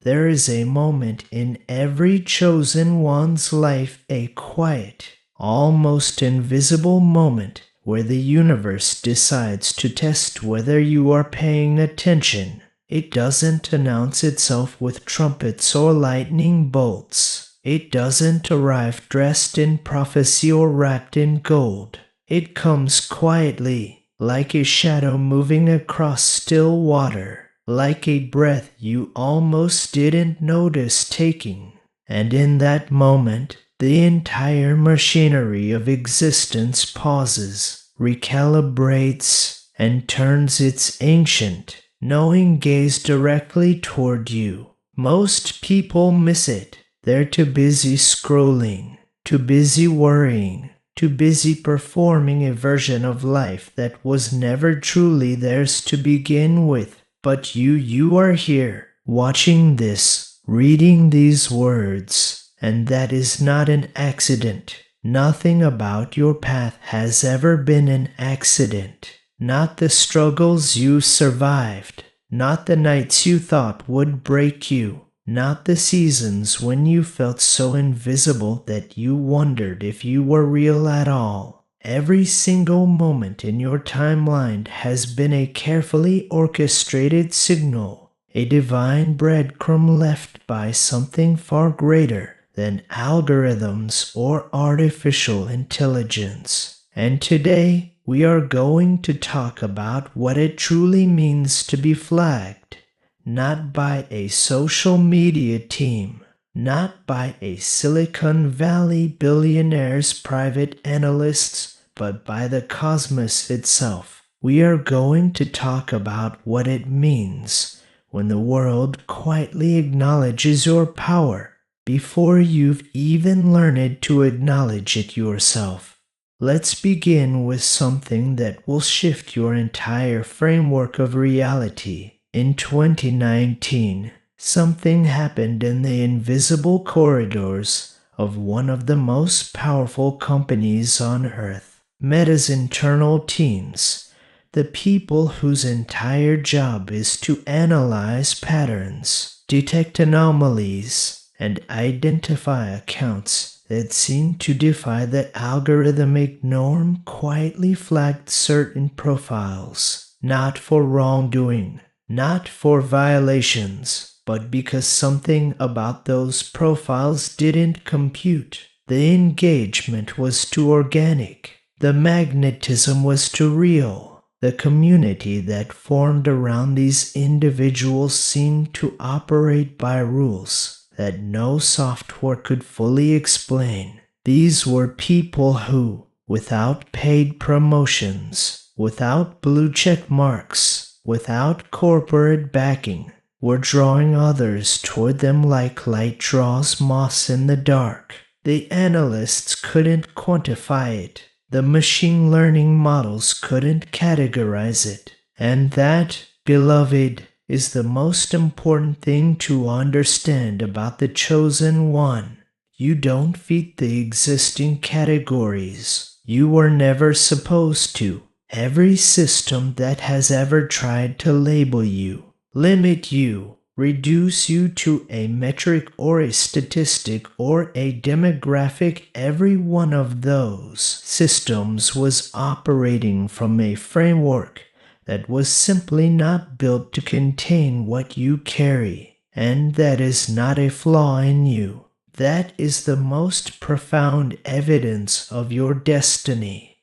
There is a moment in every chosen one's life, a quiet, almost invisible moment where the universe decides to test whether you are paying attention. It doesn't announce itself with trumpets or lightning bolts. It doesn't arrive dressed in prophecy or wrapped in gold. It comes quietly, like a shadow moving across still water, like a breath you almost didn't notice taking. And in that moment, the entire machinery of existence pauses, recalibrates, and turns its ancient, knowing gaze directly toward you. Most people miss it. They're too busy scrolling, too busy worrying, too busy performing a version of life that was never truly theirs to begin with. But you are here, watching this, reading these words, and that is not an accident. Nothing about your path has ever been an accident. Not the struggles you survived, not the nights you thought would break you, not the seasons when you felt so invisible that you wondered if you were real at all. Every single moment in your timeline has been a carefully orchestrated signal, a divine breadcrumb left by something far greater than algorithms or artificial intelligence. And today, we are going to talk about what it truly means to be flagged, not by a social media team, not by a Silicon Valley billionaire's private analysts, but by the cosmos itself. We are going to talk about what it means when the world quietly acknowledges your power before you've even learned to acknowledge it yourself. Let's begin with something that will shift your entire framework of reality. In 2019, something happened in the invisible corridors of one of the most powerful companies on Earth. Meta's internal teams, the people whose entire job is to analyze patterns, detect anomalies, and identify accounts that seemed to defy the algorithmic norm, quietly flagged certain profiles, not for wrongdoing, not for violations, but because something about those profiles didn't compute. The engagement was too organic. The magnetism was too real. The community that formed around these individuals seemed to operate by rules that no software could fully explain. These were people who, without paid promotions, without blue check marks, without corporate backing, were drawing others toward them like light draws moss in the dark. The analysts couldn't quantify it. The machine learning models couldn't categorize it. And that, beloved, is the most important thing to understand about the chosen one. You don't fit the existing categories. You were never supposed to. Every system that has ever tried to label you, limit you, reduce you to a metric or a statistic or a demographic, every one of those systems was operating from a framework that was simply not built to contain what you carry. And that is not a flaw in you. That is the most profound evidence of your destiny.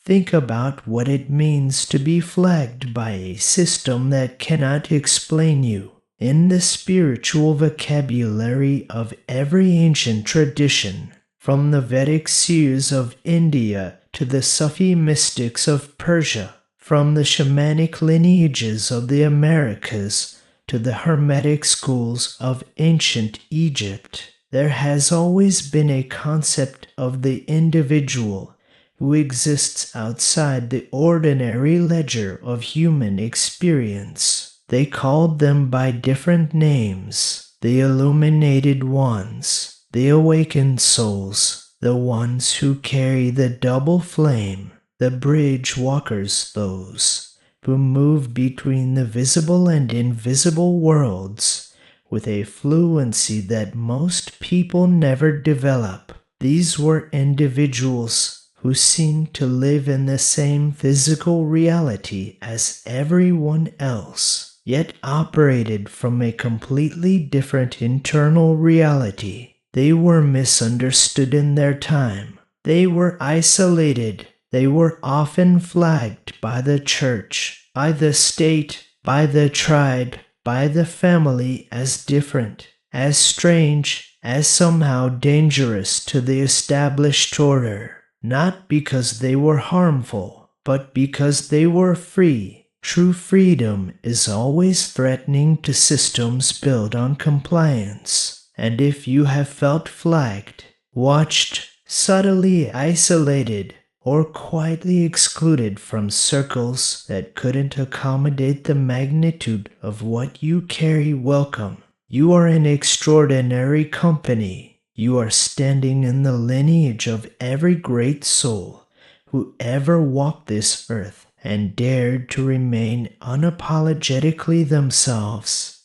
Think about what it means to be flagged by a system that cannot explain you. In the spiritual vocabulary of every ancient tradition, from the Vedic seers of India to the Sufi mystics of Persia, from the shamanic lineages of the Americas to the hermetic schools of ancient Egypt, there has always been a concept of the individual who exists outside the ordinary ledger of human experience. They called them by different names: the illuminated ones, the awakened souls, the ones who carry the double flame, the bridge walkers, those who move between the visible and invisible worlds, with a fluency that most people never develop. These were individuals who seemed to live in the same physical reality as everyone else, yet operated from a completely different internal reality. They were misunderstood in their time. They were isolated. They were often flagged by the church, by the state, by the tribe, by the family as different, as strange, as somehow dangerous to the established order. Not because they were harmful, but because they were free. True freedom is always threatening to systems built on compliance. And if you have felt flagged, watched, subtly isolated, or quietly excluded from circles that couldn't accommodate the magnitude of what you carry, welcome. You are in extraordinary company. You are standing in the lineage of every great soul who ever walked this earth and dared to remain unapologetically themselves.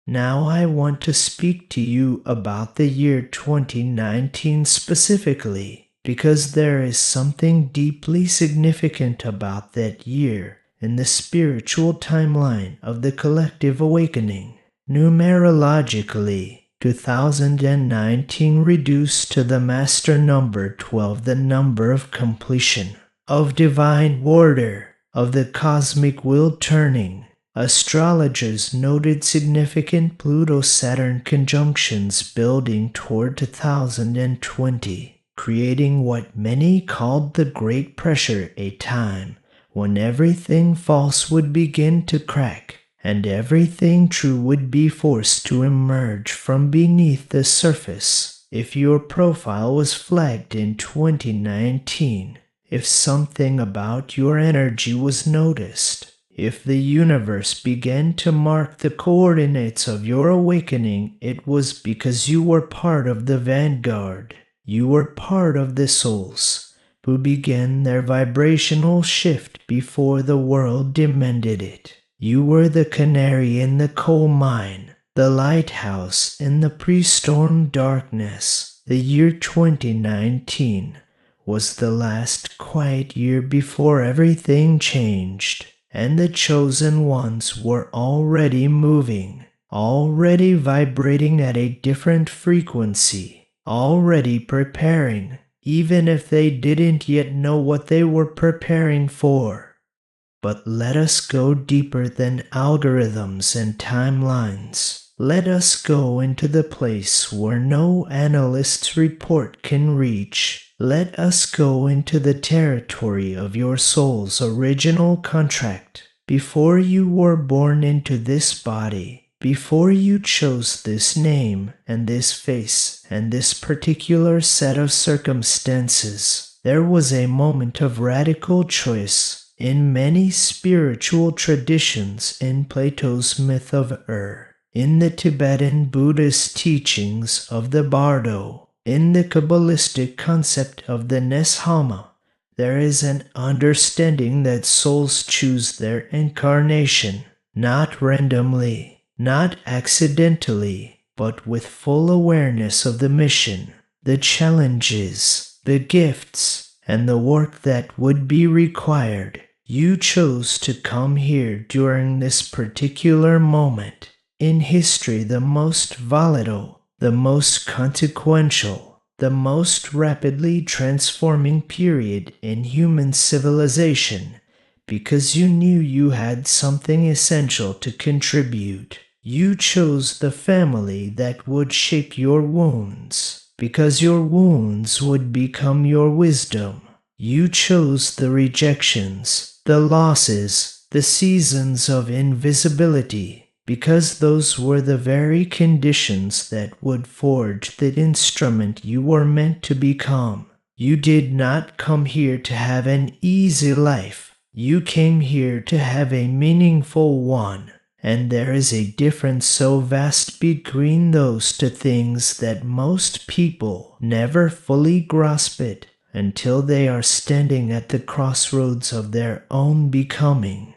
Now I want to speak to you about the year 2019 specifically, because there is something deeply significant about that year in the spiritual timeline of the collective awakening. Numerologically, 2019 reduced to the master number 12, the number of completion, of divine order, of the cosmic wheel turning. Astrologers noted significant Pluto-Saturn conjunctions building toward 2020, creating what many called the Great Pressure, a time when everything false would begin to crack, and everything true would be forced to emerge from beneath the surface. If your profile was flagged in 2019, if something about your energy was noticed, if the universe began to mark the coordinates of your awakening, it was because you were part of the vanguard. You were part of the souls who began their vibrational shift before the world demanded it. You were the canary in the coal mine, the lighthouse in the pre-storm darkness. The year 2019 was the last quiet year before everything changed, and the chosen ones were already moving, already vibrating at a different frequency, already preparing, even if they didn't yet know what they were preparing for. But let us go deeper than algorithms and timelines. Let us go into the place where no analyst's report can reach. Let us go into the territory of your soul's original contract. Before you were born into this body, before you chose this name and this face and this particular set of circumstances, there was a moment of radical choice. In many spiritual traditions, in Plato's myth of in the Tibetan Buddhist teachings of the Bardo, in the Kabbalistic concept of the Neshama, there is an understanding that souls choose their incarnation, not randomly, not accidentally, but with full awareness of the mission, the challenges, the gifts, and the work that would be required. You chose to come here during this particular moment in history, the most volatile, the most consequential, the most rapidly transforming period in human civilization, because you knew you had something essential to contribute. You chose the family that would shape your wounds, because your wounds would become your wisdom. You chose the rejections, the losses, the seasons of invisibility, because those were the very conditions that would forge the instrument you were meant to become. You did not come here to have an easy life. You came here to have a meaningful one. And there is a difference so vast between those two things that most people never fully grasp it until they are standing at the crossroads of their own becoming.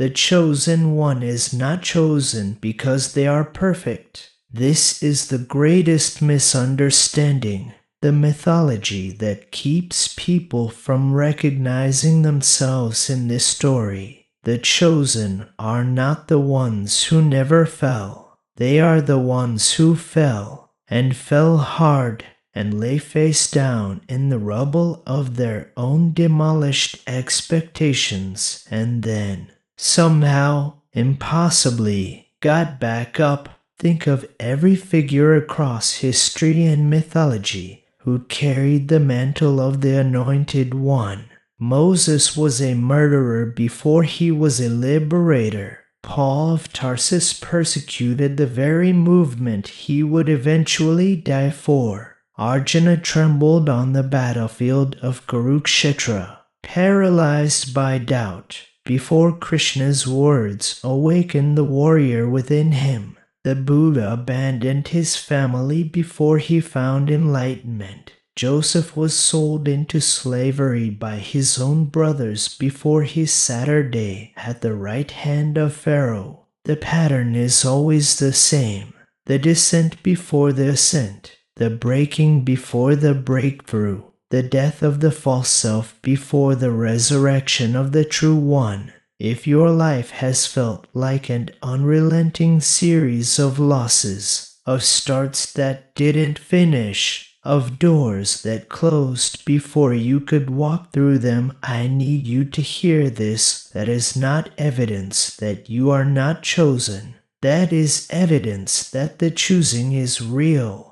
The chosen one is not chosen because they are perfect. This is the greatest misunderstanding, the mythology that keeps people from recognizing themselves in this story. The chosen are not the ones who never fell. They are the ones who fell, and fell hard, and lay face down in the rubble of their own demolished expectations, and then, somehow, impossibly, got back up. Think of every figure across history and mythology who carried the mantle of the Anointed One. Moses was a murderer before he was a liberator. Paul of Tarsus persecuted the very movement he would eventually die for. Arjuna trembled on the battlefield of Kurukshetra, paralyzed by doubt, before Krishna's words awakened the warrior within him. The Buddha abandoned his family before he found enlightenment. Joseph was sold into slavery by his own brothers before he Saturday at the right hand of Pharaoh. The pattern is always the same. The descent before the ascent, the breaking before the breakthrough, the death of the false self before the resurrection of the true one. If your life has felt like an unrelenting series of losses, of starts that didn't finish, of doors that closed before you could walk through them, I need you to hear this. That is not evidence that you are not chosen. That is evidence that the choosing is real.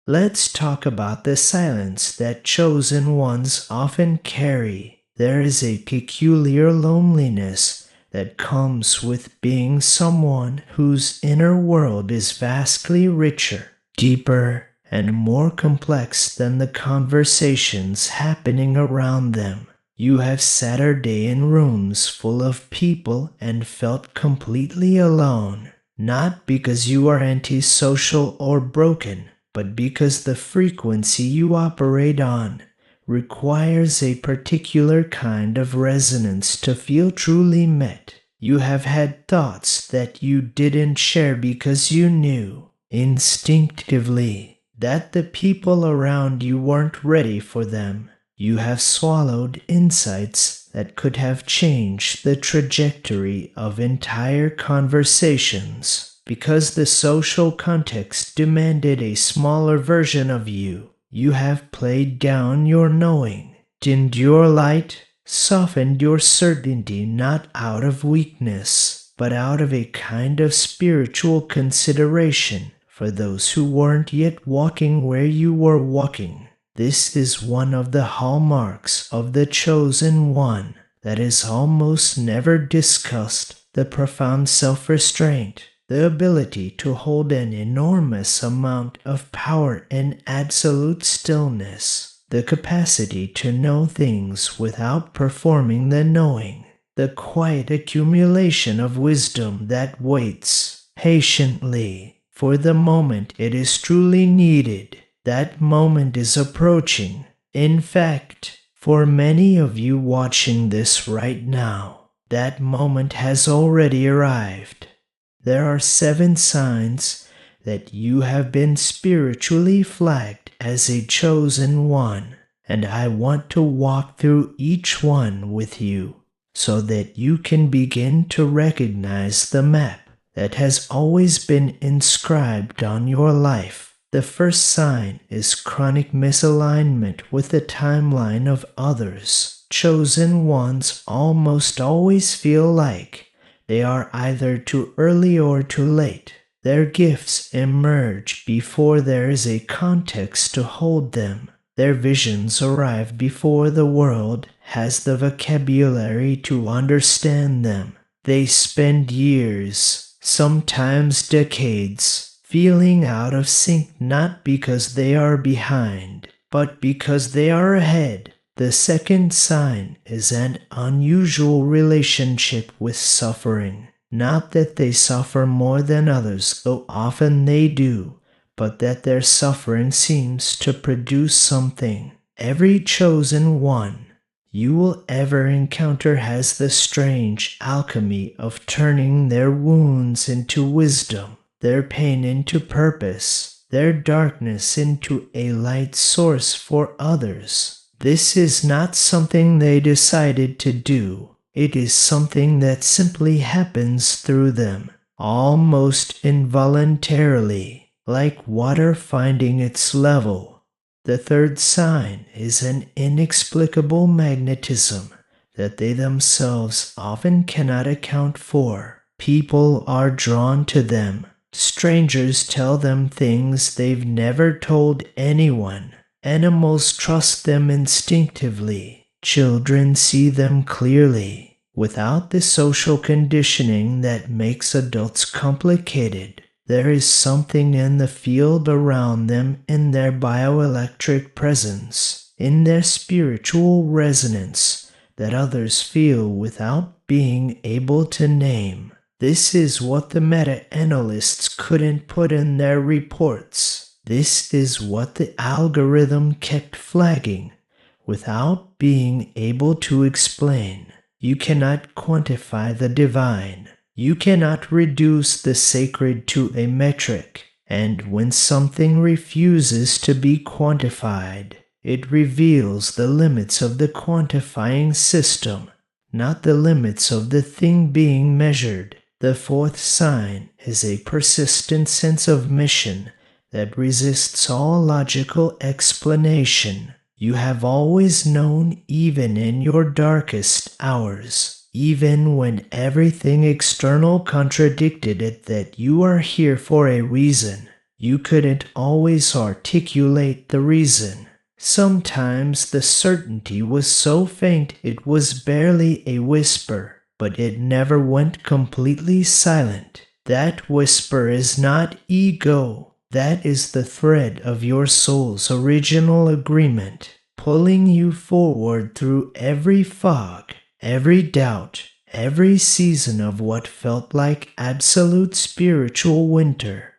Let's talk about the silence that chosen ones often carry. There is a peculiar loneliness that comes with being someone whose inner world is vastly richer, deeper, and more complex than the conversations happening around them. You have Saturday in rooms full of people and felt completely alone, not because you are antisocial or broken, but because the frequency you operate on requires a particular kind of resonance to feel truly met. You have had thoughts that you didn't share because you knew, instinctively, that the people around you weren't ready for them. You have swallowed insights that could have changed the trajectory of entire conversations. Because the social context demanded a smaller version of you, you have played down your knowing, dimmed your light, softened your certainty not out of weakness, but out of a kind of spiritual consideration for those who weren't yet walking where you were walking. This is one of the hallmarks of the chosen one that is almost never discussed: the profound self-restraint, the ability to hold an enormous amount of power in absolute stillness, the capacity to know things without performing the knowing, the quiet accumulation of wisdom that waits patiently for the moment it is truly needed. That moment is approaching. In fact, for many of you watching this right now, that moment has already arrived. There are 7 signs that you have been spiritually flagged as a chosen one, and I want to walk through each one with you so that you can begin to recognize the map that has always been inscribed on your life. The first sign is chronic misalignment with the timeline of others. Chosen ones almost always feel like they are either too early or too late. Their gifts emerge before there is a context to hold them. Their visions arrive before the world has the vocabulary to understand them. They spend years, sometimes decades, feeling out of sync, not because they are behind, but because they are ahead. The second sign is an unusual relationship with suffering. Not that they suffer more than others, though often they do, but that their suffering seems to produce something. Every chosen one, you will ever encounter has the strange alchemy of turning their wounds into wisdom, their pain into purpose, their darkness into a light source for others. This is not something they decided to do. It is something that simply happens through them, almost involuntarily, like water finding its level. The third sign is an inexplicable magnetism that they themselves often cannot account for. People are drawn to them. Strangers tell them things they've never told anyone. Animals trust them instinctively. Children see them clearly. Without the social conditioning that makes adults complicated, there is something in the field around them, in their bioelectric presence, in their spiritual resonance, that others feel without being able to name. This is what the meta-analysts couldn't put in their reports. This is what the algorithm kept flagging without being able to explain. You cannot quantify the divine. You cannot reduce the sacred to a metric. And when something refuses to be quantified, it reveals the limits of the quantifying system, not the limits of the thing being measured. The fourth sign is a persistent sense of mission that resists all logical explanation. You have always known, even in your darkest hours, even when everything external contradicted it, that you are here for a reason. You couldn't always articulate the reason. Sometimes the certainty was so faint it was barely a whisper, but it never went completely silent. That whisper is not ego. That is the thread of your soul's original agreement, pulling you forward through every fog, every doubt, every season of what felt like absolute spiritual winter.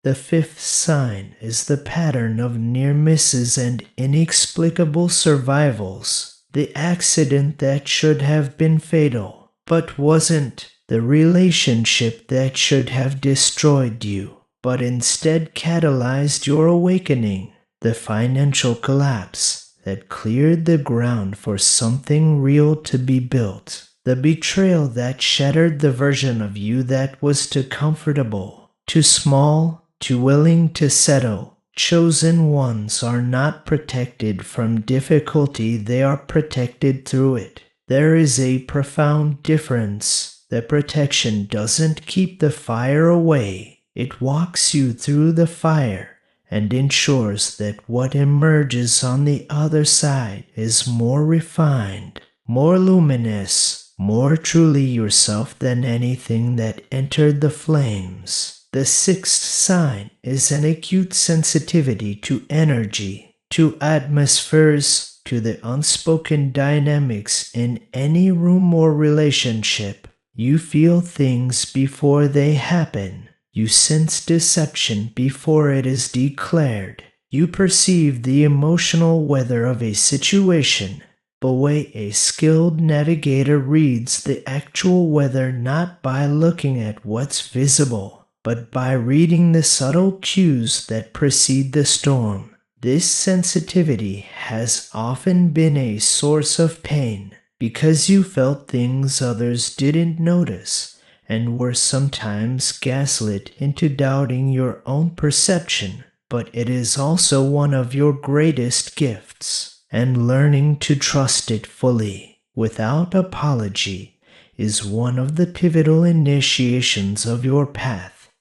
The fifth sign is the pattern of near misses and inexplicable survivals. The accident that should have been fatal, but wasn't. The relationship that should have destroyed you, but instead catalyzed your awakening. The financial collapse that cleared the ground for something real to be built. The betrayal that shattered the version of you that was too comfortable, too small, too willing to settle. Chosen ones are not protected from difficulty, they are protected through it. There is a profound difference. The protection doesn't keep the fire away. It walks you through the fire and ensures that what emerges on the other side is more refined, more luminous, more truly yourself than anything that entered the flames. The sixth sign is an acute sensitivity to energy, to atmospheres, to the unspoken dynamics in any room or relationship. You feel things before they happen. You sense deception before it is declared. You perceive the emotional weather of a situation. The way a skilled navigator reads the actual weather, not by looking at what's visible, but by reading the subtle cues that precede the storm. This sensitivity has often been a source of pain, because you felt things others didn't notice, and were sometimes gaslit into doubting your own perception. But it is also one of your greatest gifts, and learning to trust it fully, without apology, is one of the pivotal initiations of your path.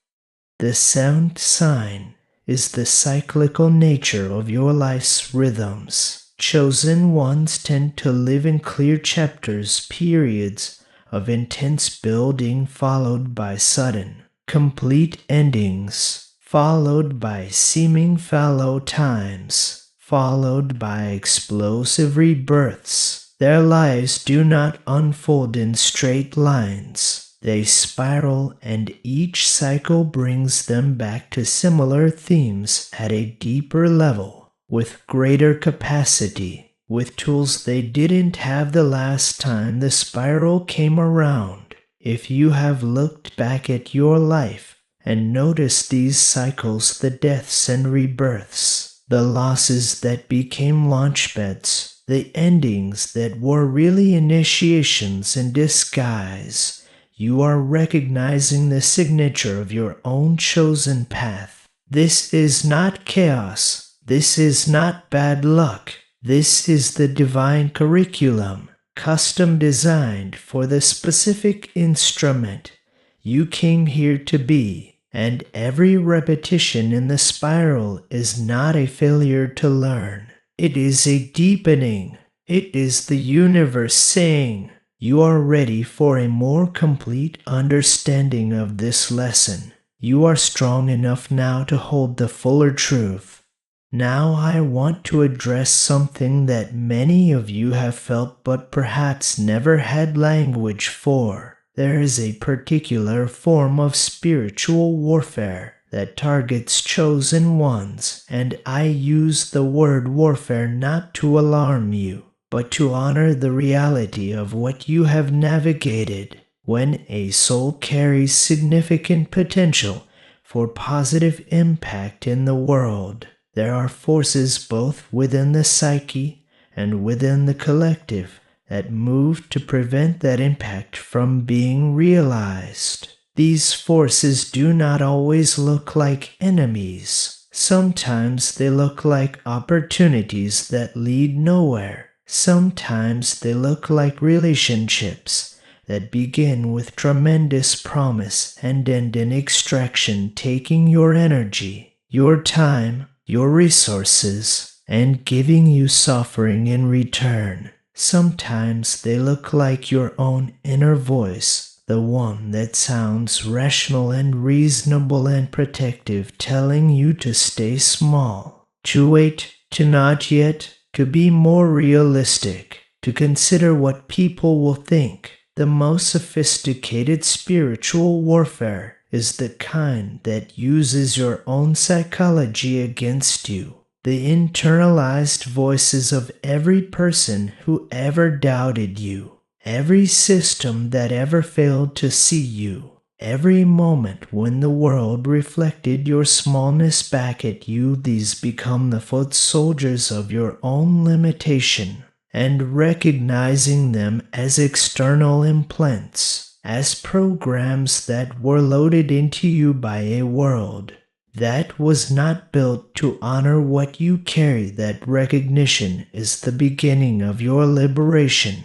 The seventh sign is the cyclical nature of your life's rhythms. Chosen ones tend to live in clear chapters, periods of intense building followed by sudden, complete endings, followed by seeming fallow times, followed by explosive rebirths. Their lives do not unfold in straight lines. They spiral, and each cycle brings them back to similar themes at a deeper level, with greater capacity. with tools they didn't have the last time the spiral came around. If you have looked back at your life and noticed these cycles, the deaths and rebirths, the losses that became launchpads, the endings that were really initiations in disguise, you are recognizing the signature of your own chosen path. This is not chaos. This is not bad luck. This is the divine curriculum, custom designed for the specific instrument you came here to be. And every repetition in the spiral is not a failure to learn. It is a deepening. It is the universe saying, you are ready for a more complete understanding of this lesson. You are strong enough now to hold the fuller truth. Now I want to address something that many of you have felt but perhaps never had language for. There is a particular form of spiritual warfare that targets chosen ones, and I use the word warfare not to alarm you, but to honor the reality of what you have navigated. When a soul carries significant potential for positive impact in the world, there are forces both within the psyche and within the collective that move to prevent that impact from being realized. These forces do not always look like enemies. Sometimes they look like opportunities that lead nowhere. Sometimes they look like relationships that begin with tremendous promise and end in extraction, taking your energy, your time, your resources, and giving you suffering in return. Sometimes they look like your own inner voice, the one that sounds rational and reasonable and protective, telling you to stay small, to wait, to not yet, to be more realistic, to consider what people will think. The most sophisticated spiritual warfare is the kind that uses your own psychology against you. The internalized voices of every person who ever doubted you, every system that ever failed to see you, every moment when the world reflected your smallness back at you, these become the foot soldiers of your own limitation, and recognizing them as external implants, as programs that were loaded into you by a world that was not built to honor what you carry. That recognition is the beginning of your liberation.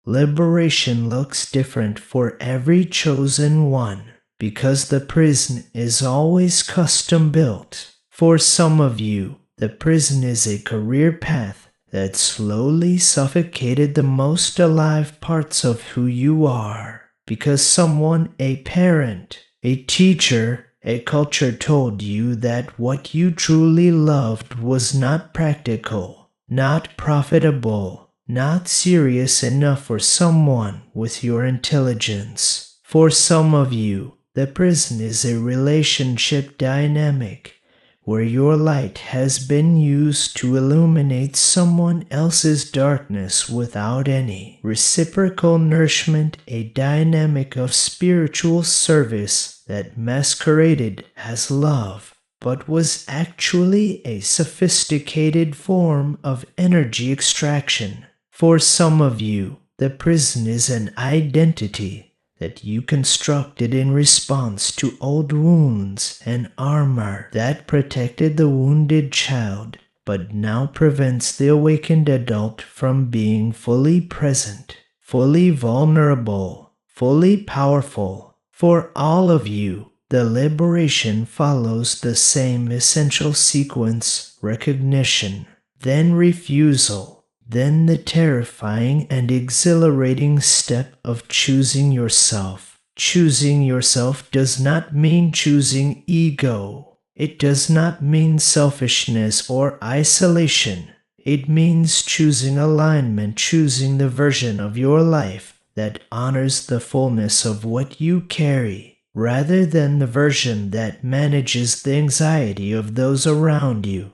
Liberation looks different for every chosen one, because the prison is always custom built. For some of you, the prison is a career path that slowly suffocated the most alive parts of who you are, because someone, a parent, a teacher, a culture told you that what you truly loved was not practical, not profitable, not serious enough for someone with your intelligence. For some of you, the prison is a relationship dynamic where your light has been used to illuminate someone else's darkness without any reciprocal nourishment, a dynamic of spiritual service that masqueraded as love, but was actually a sophisticated form of energy extraction. For some of you, the prison is an identity that you constructed in response to old wounds and armor that protected the wounded child, but now prevents the awakened adult from being fully present, fully vulnerable, fully powerful. For all of you, the liberation follows the same essential sequence: recognition, then refusal, then the terrifying and exhilarating step of choosing yourself. Choosing yourself does not mean choosing ego. It does not mean selfishness or isolation. It means choosing alignment, choosing the version of your life that honors the fullness of what you carry, rather than the version that manages the anxiety of those around you.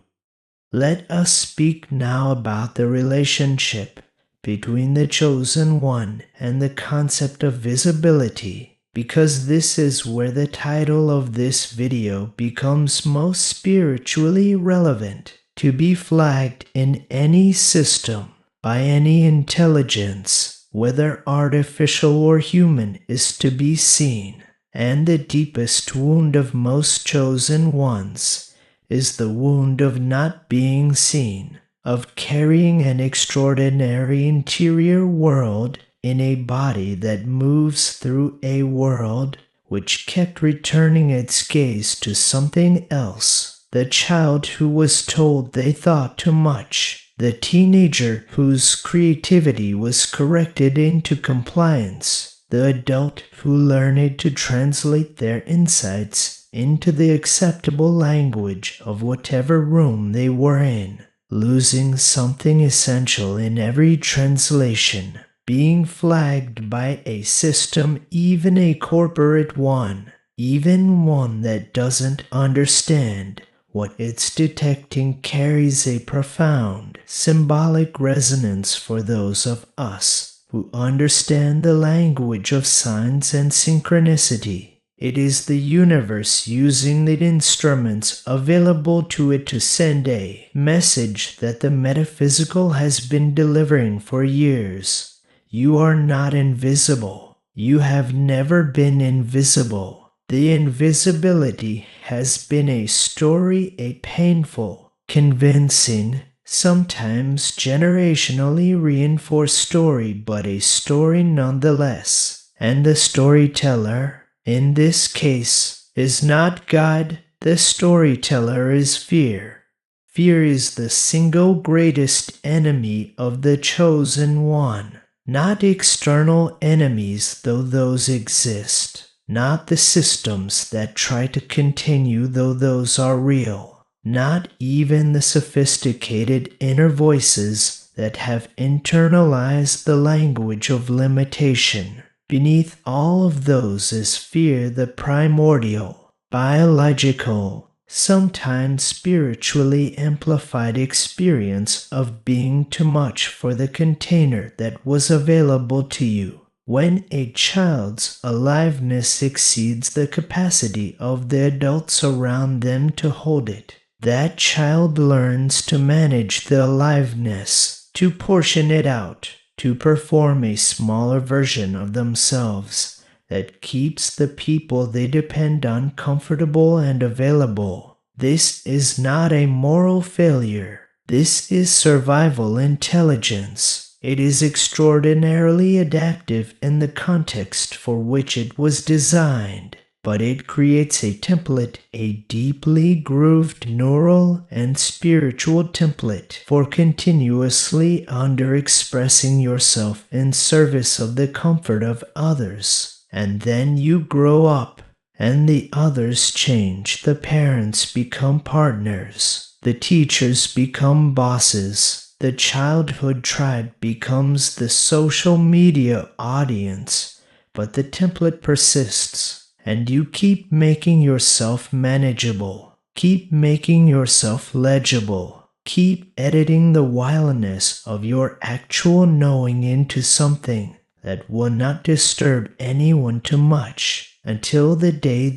Let us speak now about the relationship between the chosen one and the concept of visibility, because this is where the title of this video becomes most spiritually relevant. To be flagged in any system by any intelligence, whether artificial or human, is to be seen, and the deepest wound of most chosen ones is the wound of not being seen, of carrying an extraordinary interior world in a body that moves through a world which kept returning its gaze to something else. The child who was told they thought too much, the teenager whose creativity was corrected into compliance, the adult who learned to translate their insights into the acceptable language of whatever room they were in, losing something essential in every translation, being flagged by a system, even a corporate one, even one that doesn't understand. What it's detecting carries a profound symbolic resonance for those of us who understand the language of signs and synchronicity. It is the universe using the instruments available to it to send a message that the metaphysical has been delivering for years. You are not invisible. You have never been invisible. The invisibility has been a story, a painful, convincing, sometimes generationally reinforced story, but a story nonetheless. And the storyteller, in this case, is not God. The storyteller is fear. Fear is the single greatest enemy of the chosen one. Not external enemies, though those exist. Not the systems that try to continue, though those are real. Not even the sophisticated inner voices that have internalized the language of limitation. Beneath all of those is fear, the primordial, biological, sometimes spiritually amplified experience of being too much for the container that was available to you. When a child's aliveness exceeds the capacity of the adults around them to hold it, that child learns to manage the aliveness, to portion it out, to perform a smaller version of themselves that keeps the people they depend on comfortable and available. This is not a moral failure. This is survival intelligence. It is extraordinarily adaptive in the context for which it was designed, but it creates a template, a deeply grooved neural and spiritual template for continuously under-expressing yourself in service of the comfort of others. And then you grow up, and the others change. The parents become partners. The teachers become bosses. The childhood tribe becomes the social media audience, but the template persists, and you keep making yourself manageable, keep making yourself legible, keep editing the wildness of your actual knowing into something that will not disturb anyone too much, until the day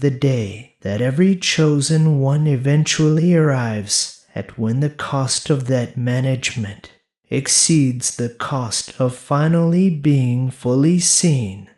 that every chosen one eventually arrives at, when the cost of that management exceeds the cost of finally being fully seen.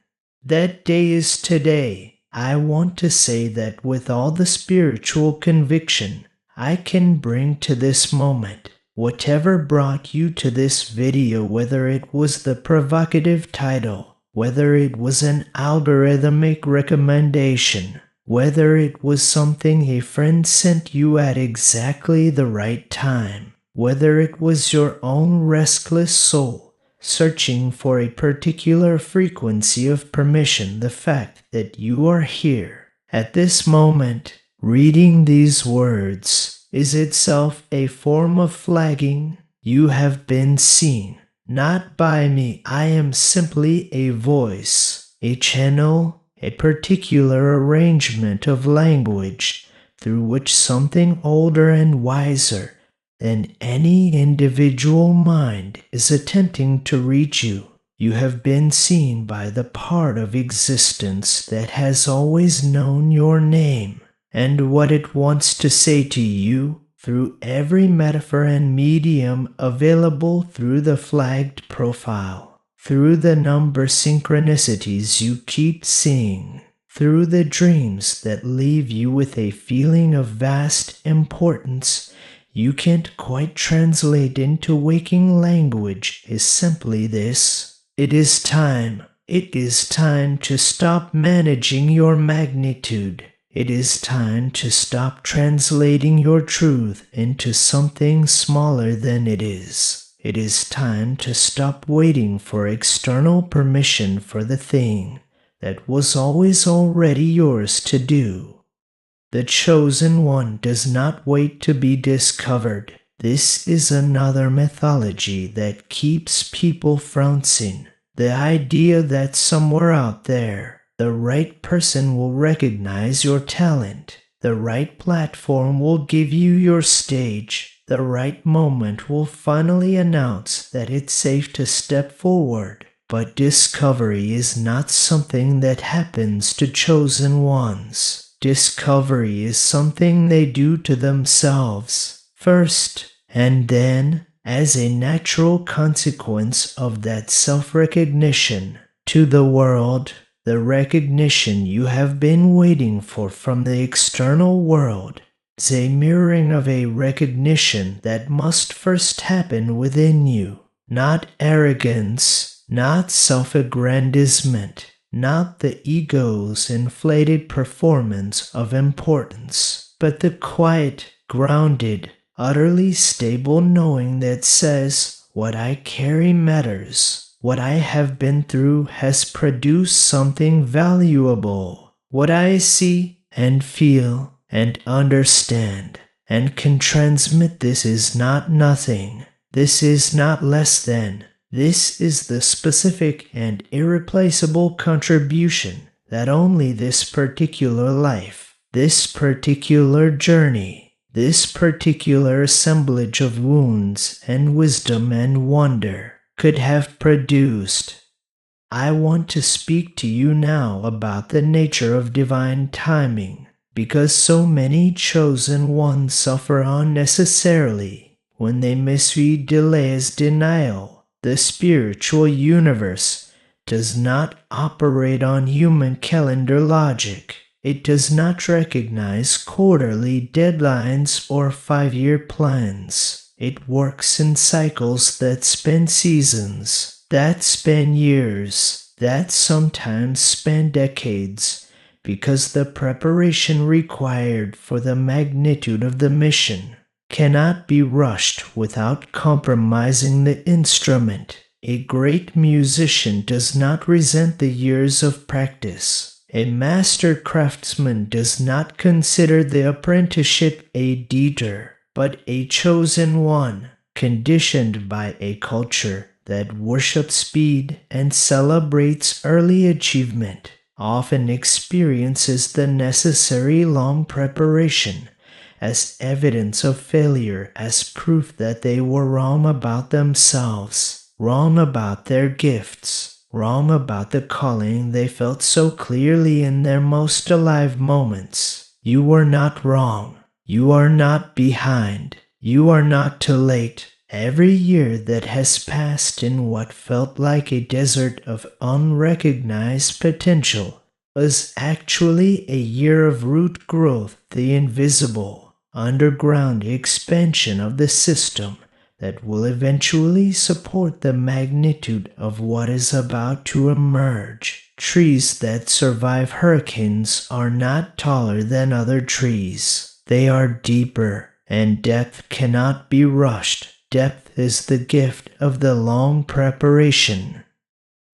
That day is today. I want to say that with all the spiritual conviction I can bring to this moment. Whatever brought you to this video, whether it was the provocative title, whether it was an algorithmic recommendation, whether it was something a friend sent you at exactly the right time, whether it was your own restless soul searching for a particular frequency of permission, the fact that you are here at this moment reading these words is itself a form of flagging. You have been seen, not by me. I am simply a voice, a channel, a particular arrangement of language through which something older and wiser than any individual mind is attempting to reach you. You have been seen by the part of existence that has always known your name and what it wants to say to you through every metaphor and medium available through the flagged profile, through the number synchronicities you keep seeing, through the dreams that leave you with a feeling of vast importance you can't quite translate into waking language is simply this. It is time. It is time to stop managing your magnitude. It is time to stop translating your truth into something smaller than it is. It is time to stop waiting for external permission for the thing that was always already yours to do. The chosen one does not wait to be discovered. This is another mythology that keeps people frouncing. The idea that somewhere out there, the right person will recognize your talent. The right platform will give you your stage. The right moment will finally announce that it's safe to step forward. But discovery is not something that happens to chosen ones. Discovery is something they do to themselves first, and then, as a natural consequence of that self-recognition, to the world, the recognition you have been waiting for from the external world is a mirroring of a recognition that must first happen within you, not arrogance, not self-aggrandizement, not the ego's inflated performance of importance, but the quiet, grounded, utterly stable knowing that says, what I carry matters. What I have been through has produced something valuable. What I see and feel and understand and can transmit, this is not nothing. This is not less than. This is the specific and irreplaceable contribution that only this particular life, this particular journey, this particular assemblage of wounds and wisdom and wonder could have produced. I want to speak to you now about the nature of divine timing, because so many chosen ones suffer unnecessarily when they misread delay as denial. The spiritual universe does not operate on human calendar logic. It does not recognize quarterly deadlines or 5-year plans. It works in cycles that span seasons, that span years, that sometimes span decades, because the preparation required for the magnitude of the mission cannot be rushed without compromising the instrument. A great musician does not resent the years of practice. A master craftsman does not consider the apprenticeship a detour, but a chosen one, conditioned by a culture that worships speed and celebrates early achievement, often experiences the necessary long preparation as evidence of failure, as proof that they were wrong about themselves, wrong about their gifts, wrong about the calling they felt so clearly in their most alive moments. You were not wrong. You are not behind. You are not too late. Every year that has passed in what felt like a desert of unrecognized potential was actually a year of root growth, the invisible, underground expansion of the system that will eventually support the magnitude of what is about to emerge. Trees that survive hurricanes are not taller than other trees. They are deeper, and depth cannot be rushed. Depth is the gift of the long preparation.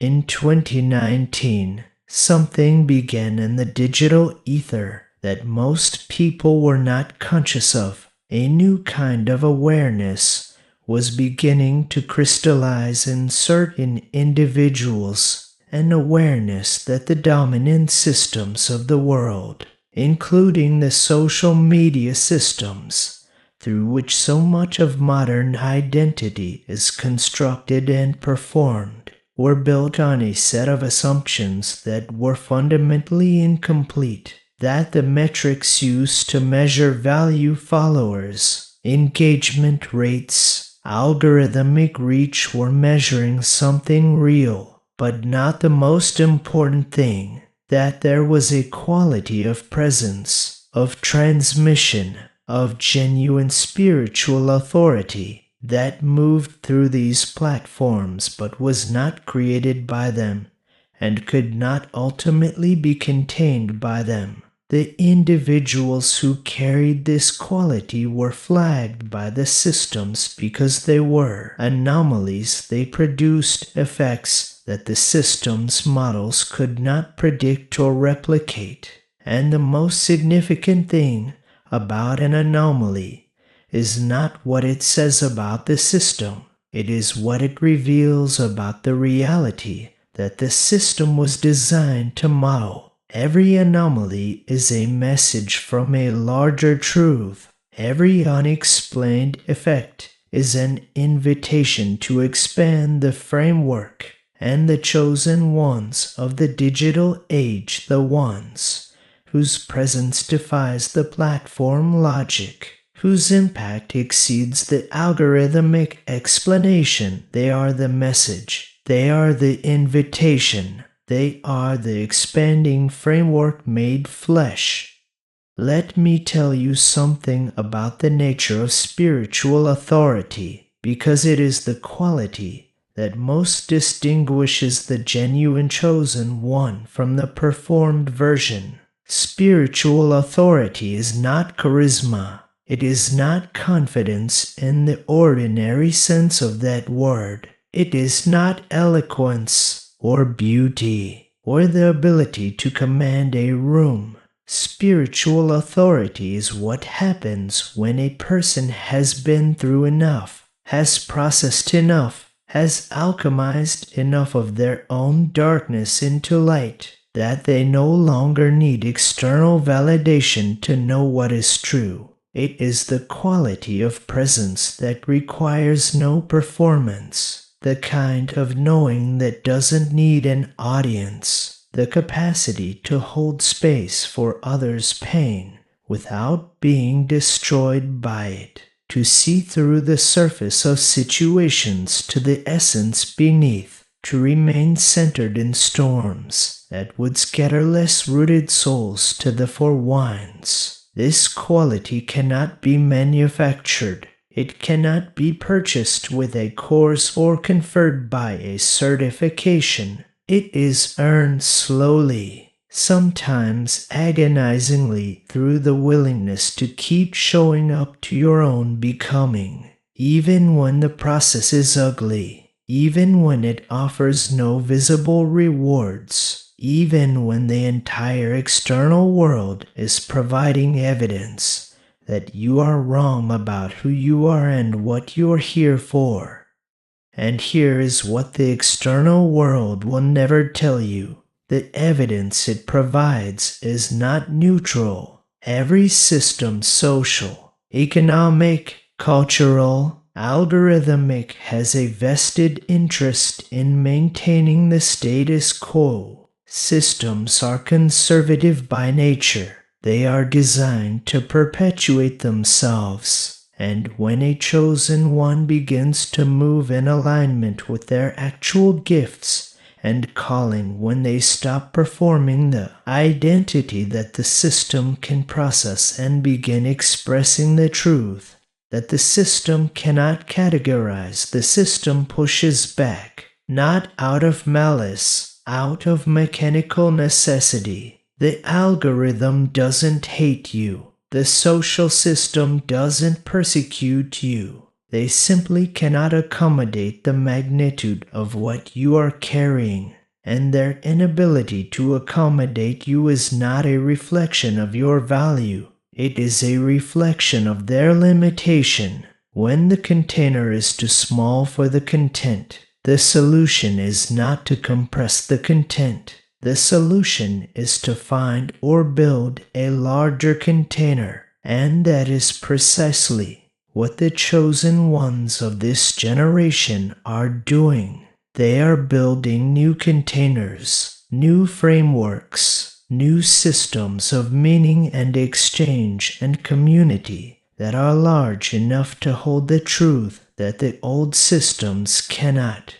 In 2019, something began in the digital ether that most people were not conscious of. A new kind of awareness was beginning to crystallize in certain individuals, an awareness that the dominant systems of the world, including the social media systems, through which so much of modern identity is constructed and performed, were built on a set of assumptions that were fundamentally incomplete, that the metrics used to measure value followers, engagement rates, algorithmic reach were measuring something real, but not the most important thing, that there was a quality of presence, of transmission, of genuine spiritual authority that moved through these platforms but was not created by them and could not ultimately be contained by them. The individuals who carried this quality were flagged by the systems because they were anomalies. They produced effects that the system's models could not predict or replicate. And the most significant thing about an anomaly is not what it says about the system. It is what it reveals about the reality that the system was designed to model. Every anomaly is a message from a larger truth. Every unexplained effect is an invitation to expand the framework, and the chosen ones of the digital age, the ones whose presence defies the platform logic, whose impact exceeds the algorithmic explanation. They are the message. They are the invitation. They are the expanding framework made flesh. Let me tell you something about the nature of spiritual authority, because it is the quality that most distinguishes the genuine chosen one from the performed version. Spiritual authority is not charisma. It is not confidence in the ordinary sense of that word. It is not eloquence or beauty or the ability to command a room. Spiritual authority is what happens when a person has been through enough, has processed enough, has alchemized enough of their own darkness into light, that they no longer need external validation to know what is true. It is the quality of presence that requires no performance, the kind of knowing that doesn't need an audience, the capacity to hold space for others' pain without being destroyed by it, to see through the surface of situations to the essence beneath, to remain centered in storms that would scatter less rooted souls to the four winds. This quality cannot be manufactured. It cannot be purchased with a course or conferred by a certification. It is earned slowly, sometimes agonizingly, through the willingness to keep showing up to your own becoming, even when the process is ugly, even when it offers no visible rewards. Even when the entire external world is providing evidence that you are wrong about who you are and what you're here for. And here is what the external world will never tell you. The evidence it provides is not neutral. Every system, social, economic, cultural, algorithmic, has a vested interest in maintaining the status quo. Systems are conservative by nature. They are designed to perpetuate themselves. And when a chosen one begins to move in alignment with their actual gifts and calling, when they stop performing the identity that the system can process and begin expressing the truth that the system cannot categorize, the system pushes back, not out of malice, out of mechanical necessity. The algorithm doesn't hate you. The social system doesn't persecute you. They simply cannot accommodate the magnitude of what you are carrying, and their inability to accommodate you is not a reflection of your value. It is a reflection of their limitation. When the container is too small for the content, the solution is not to compress the content. The solution is to find or build a larger container, and that is precisely what the chosen ones of this generation are doing. They are building new containers, new frameworks, new systems of meaning and exchange and community that are large enough to hold the truth that the old systems cannot.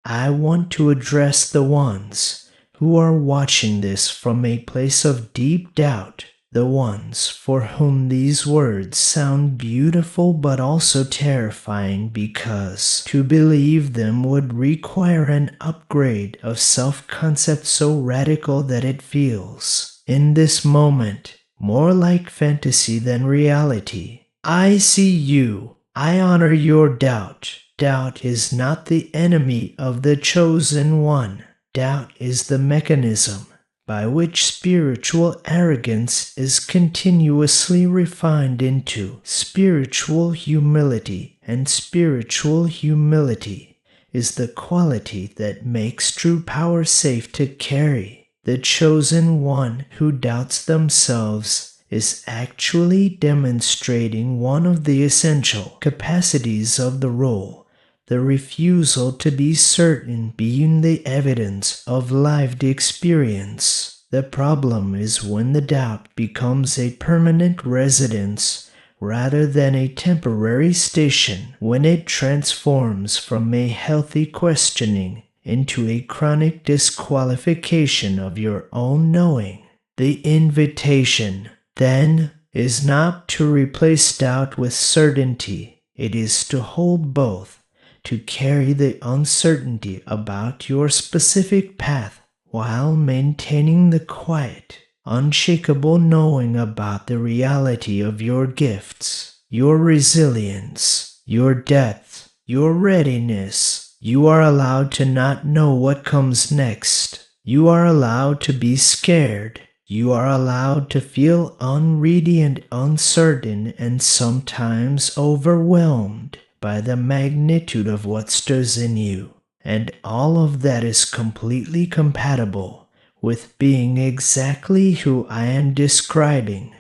I want to address the ones who are watching this from a place of deep doubt, the ones for whom these words sound beautiful but also terrifying because to believe them would require an upgrade of self-concept so radical that it feels, in this moment, more like fantasy than reality. I see you. I honor your doubt. Doubt is not the enemy of the chosen one. Doubt is the mechanism by which spiritual arrogance is continuously refined into spiritual humility, and spiritual humility is the quality that makes true power safe to carry. The chosen one who doubts themselves is actually demonstrating one of the essential capacities of the role, the refusal to be certain being the evidence of lived experience. The problem is when the doubt becomes a permanent residence rather than a temporary station, when it transforms from a healthy questioning into a chronic disqualification of your own knowing. The invitation, then, is not to replace doubt with certainty. It is to hold both, to carry the uncertainty about your specific path while maintaining the quiet, unshakable knowing about the reality of your gifts, your resilience, your depth, your readiness. You are allowed to not know what comes next. You are allowed to be scared. You are allowed to feel unready and uncertain and sometimes overwhelmed by the magnitude of what stirs in you. And all of that is completely compatible with being exactly who I am describing.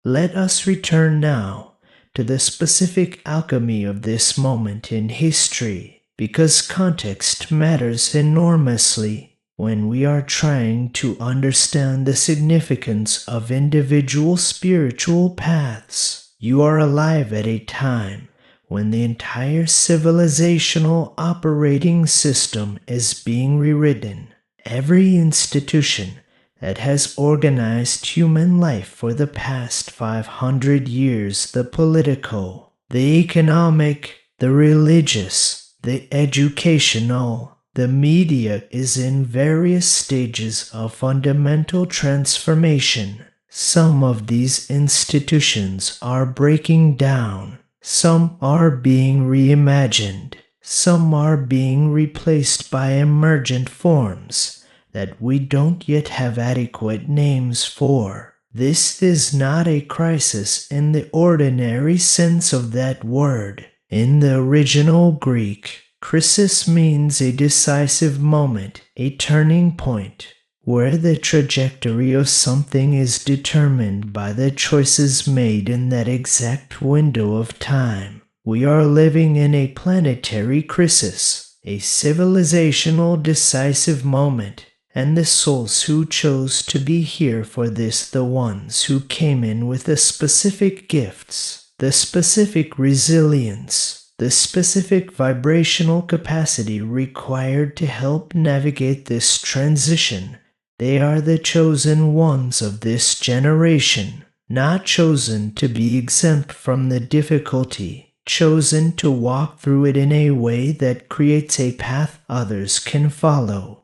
Let us return now to the specific alchemy of this moment in history, because context matters enormously when we are trying to understand the significance of individual spiritual paths. You are alive at a time when the entire civilizational operating system is being rewritten. Every institution that has organized human life for the past 500 years, the political, the economic, the religious, the educational, the media, is in various stages of fundamental transformation. Some of these institutions are breaking down. Some are being reimagined. Some are being replaced by emergent forms that we don't yet have adequate names for. This is not a crisis in the ordinary sense of that word. In the original Greek, crisis means a decisive moment, a turning point, where the trajectory of something is determined by the choices made in that exact window of time. We are living in a planetary crisis, a civilizational decisive moment, and the souls who chose to be here for this, the ones who came in with the specific gifts, the specific resilience, the specific vibrational capacity required to help navigate this transition. They are the chosen ones of this generation, not chosen to be exempt from the difficulty, chosen to walk through it in a way that creates a path others can follow.